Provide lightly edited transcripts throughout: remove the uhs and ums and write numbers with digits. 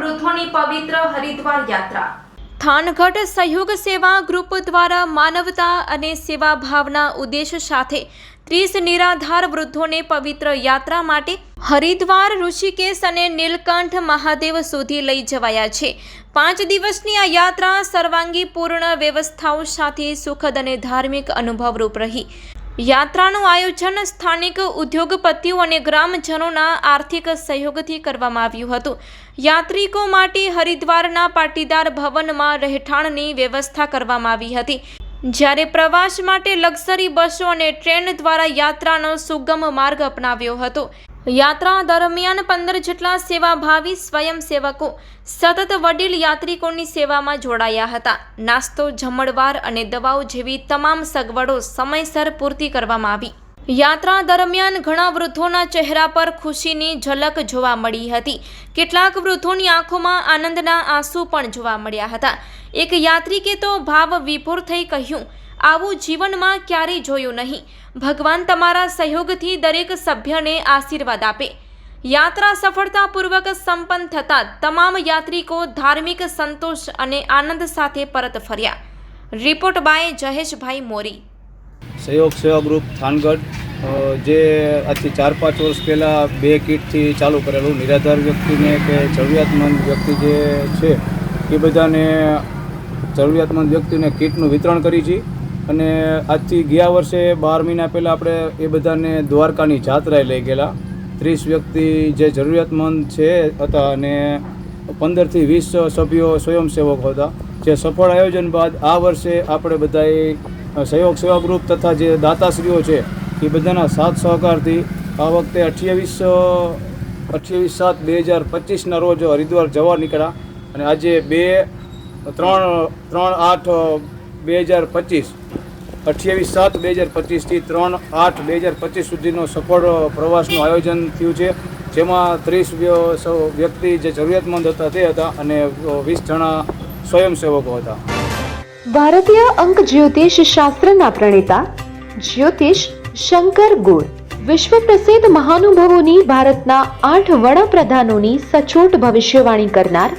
વૃદ્ધોની પવિત્ર હરિદ્વાર યાત્રા। થાનગઢ સહયોગ સેવા ગ્રુપ દ્વારા માનવતા અને સેવા ભાવના ઉદ્દેશ સાથે 30 નિરાધાર વૃદ્ધોને પવિત્ર યાત્રા માટે હરિદ્વાર, ઋષિકેશ અને નીલકંઠ મહાદેવ સુધી લઈ જવાયા છે। 5 દિવસની આ યાત્રા સર્વાંગી પૂર્ણ વ્યવસ્થાઓ સાથે સુખદ અને ધાર્મિક અનુભવરૂપ રહી। યાત્રાનું આયોજન સ્થાનિક ઉદ્યોગપતિઓ અને ગ્રામજનોના આર્થિક સહયોગથી કરવામાં આવ્યું હતું। યાત્રિકો માટે હરિદ્વારના પાટીદાર ભવનમાં રહેઠાણની વ્યવસ્થા કરવામાં આવી હતી, જ્યારે પ્રવાસ માટે લક્ઝરી બસો અને ટ્રેન દ્વારા યાત્રાનો સુગમ માર્ગ અપનાવ્યો હતો। યાત્રા દરમિયાન 15 જેટલા સેવાભાવી સ્વયંસેવકો સતત વડીલ યાત્રિકોની સેવામાં જોડાયા હતા। નાસ્તો, જમણવાર અને દવાઓ જેવી તમામ સગવડો સમયસર પૂર્તિ કરવામાં આવી। યાત્રા દરમિયાન ઘણા વૃદ્ધોના ચહેરા પર ખુશીની ઝલક જોવા મળી હતી। કેટલાક વૃદ્ધોની આંખોમાં આનંદના આંસુ પણ જોવા મળ્યા હતા। એક યાત્રિકે તો ભાવ વિભોર થઈ કહ્યું, આવું જીવનમાં ક્યારેય જોયું નહીં। ભગવાન તમારા સહયોગથી દરેક સભ્યને આશીર્વાદ આપે। યાત્રા સફળતાપૂર્વક સંપન્ન થતાં તમામ યાત્રિકો ધાર્મિક સંતોષ અને આનંદ સાથે પરત ફર્યા। રિપોર્ટ બાય જહેશભાઈ મોરી। સહયોગ સેવા ગ્રુપ થાનગઢ જે આજથી 4-5 વર્ષ પહેલાં 2 કીટથી ચાલુ કરેલું, નિરાધાર વ્યક્તિને કે જરૂરિયાતમંદ વ્યક્તિ જે છે એ બધાને જરૂરિયાતમંદ વ્યક્તિને કીટનું વિતરણ કરી છે। અને આજથી ગયા વર્ષે 12 મહિના પહેલાં આપણે એ બધાને દ્વારકાની જાત્રાએ લઈ ગયેલા। 30 વ્યક્તિ જે જરૂરિયાતમંદ છે હતા અને 15 થી 20 સભ્યો સ્વયંસેવકો હતા। જે સફળ આયોજન બાદ આ વર્ષે આપણે બધાએ સહયોગ સેવા ગ્રુપ તથા જે દાતાશ્રીઓ છે એ બધાના સાથ સહકારથી આ વખતે 28/7/2025ના રોજ હરિદ્વાર જવા નીકળ્યા અને આજે 3/8/2025 28/7/2025 થી 3/8/2025 સુધીનો સફળ પ્રવાસનું આયોજન થયું છે, જેમાં 30 વ્યક્તિ જે જરૂરિયાતમંદ હતા તે હતા અને 20 જણા સ્વયંસેવકો હતા। ભારતીય અંક જ્યોતિષ શાસ્ત્રના પ્રણેતા જ્યોતિષ શંકર ગુર, વિશ્વ પ્રસિદ્ધ મહાનુભાવોની ભારતના 8 વડાપ્રધાનોની સચોટ ભવિષ્યવાણી કરનાર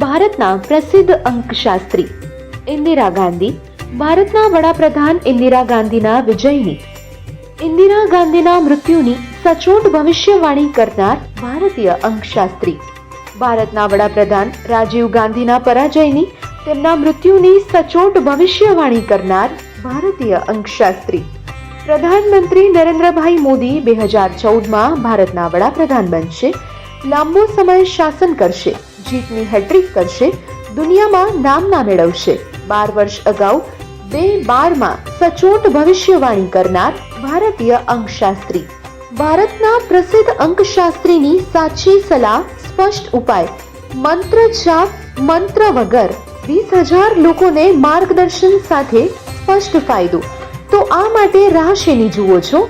ભારતના પ્રસિદ્ધ અંકશાસ્ત્રી ઇન્દિરા ગાંધી, ભારતના વડાપ્રધાન ઇન્દિરા ગાંધીના વિજયની, ઇન્દિરા ગાંધીના મૃત્યુની સચોટ ભવિષ્યવાણી કરનાર ભારતીય અંકશાસ્ત્રી, ભારતના વડાપ્રધાન રાજીવ ગાંધીના પરાજયની, તેમના મૃત્યુની સચોટ ભવિષ્યવાણી કરનાર ભારતીય અંકશાસ્ત્રી, પ્રધાનમંત્રી નરેન્દ્રભાઈ મોદી 2014માં ભારતના વડાપ્રધાન બનશે, લાંબો સમય શાસન કરશે, જીતની હેટ્રિક કરશે, દુનિયામાં નામના મેળવશે। 12 વર્ષ અગાઉ 2012માં સચોટ ભવિષ્યવાણી કરનાર ભારતીય અંકશાસ્ત્રી, ભારતના પ્રસિદ્ધ અંકશાસ્ત્રીની સાચી સલાહ, સ્પષ્ટ ઉપાય, મંત્ર જાપ, મંત્ર વગર 20,000 લોકોને માર્ગદર્શન સાથે સ્પષ્ટ ફાયદો। તો આ માટે રાહ શેની જુઓ છો?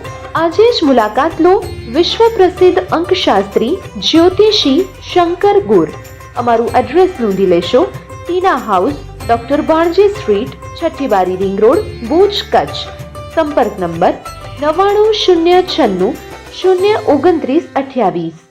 આજે જ મુલાકાત લો વિશ્વ પ્રસિદ્ધ અંકશાસ્ત્રી જ્યોતિષી શંકર ગુર। અમારું એડ્રેસ નોંધી લેશો, ટીના હાઉસ, ડોક્ટર બાણજી સ્ટ્રીટ, છઠ્ઠી બારી, રિંગ રોડ, ભુજ, કચ્છ। સંપર્ક નંબર 99 096 029 28।